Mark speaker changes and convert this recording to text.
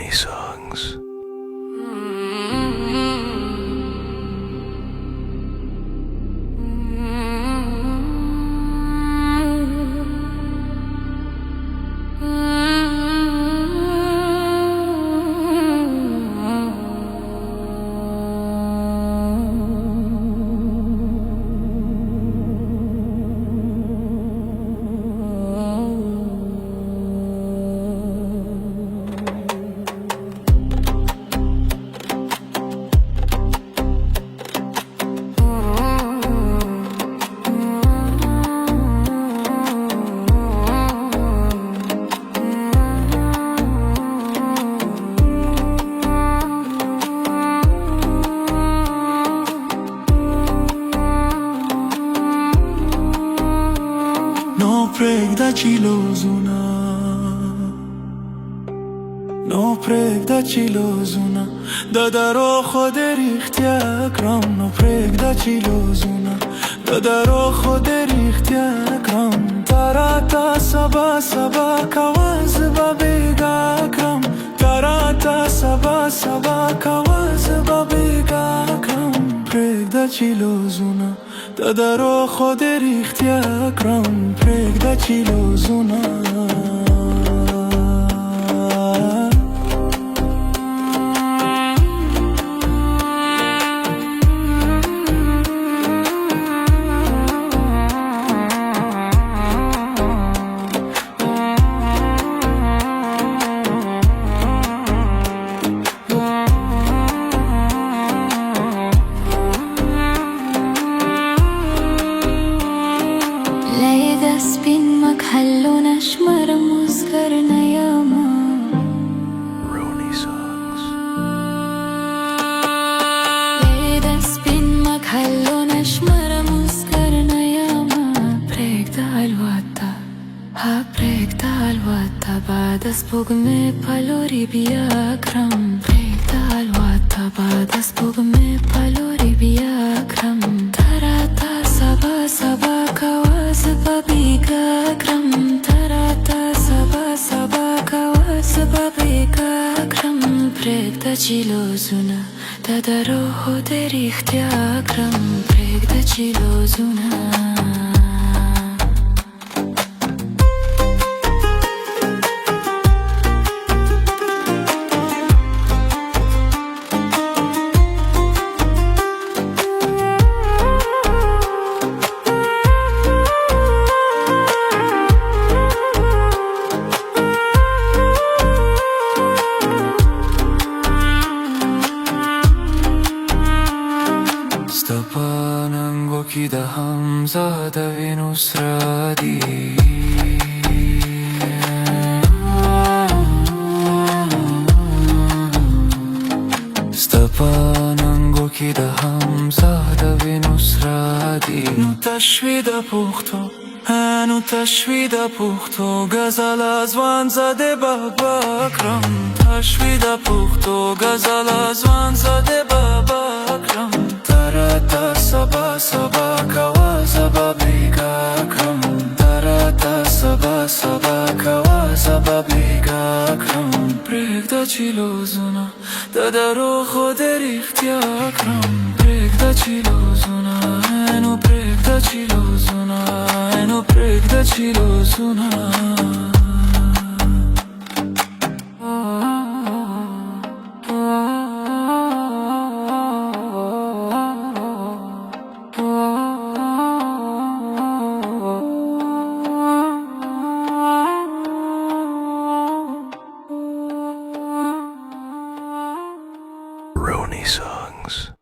Speaker 1: Roni songs.
Speaker 2: Pregda chilozuna, no pregda chilozuna, dadaro khod rikhti akram. No pregda chilozuna, dadaro khod rikhti akram. Tarata saba saba kawaz babega akram. Tarata saba saba kawaz babega akram. Pregda chilozuna, dadaro khod rikhti akram. Pregda chilozuna.
Speaker 1: Roni songs.
Speaker 3: بعد از بغم پالوری بیاکرم پریکتا الواتا بعد از بغم پالوری بیاکرم تراتا سبا سبا کواز بابیگاکرم تراتا سبا سبا کواز بابیگاکرم پریکتا چیلوزونا دادارو خود ریختی اکرم پریکتا چیلوزونا
Speaker 2: Stapanango ki da hamzada Venus radi Stapanango ki da hamzada Venus radi Nu tashvida pukhto هنو تشوید پختو غزل از وان زده بابا اکرم تشوید پختو غزل از وان زده بابا اکرم تراتا سبا سبا کواز بابیگا اکرم تراتا سبا سبا کواز بابیگا اکرم پرگدا چیلوزونا دادارو خود ریختی اکرم پرگدا چیلوزونا هنو پرگدا چیلوزونا هنو پرگدا چیلوزونا
Speaker 1: Roni songs.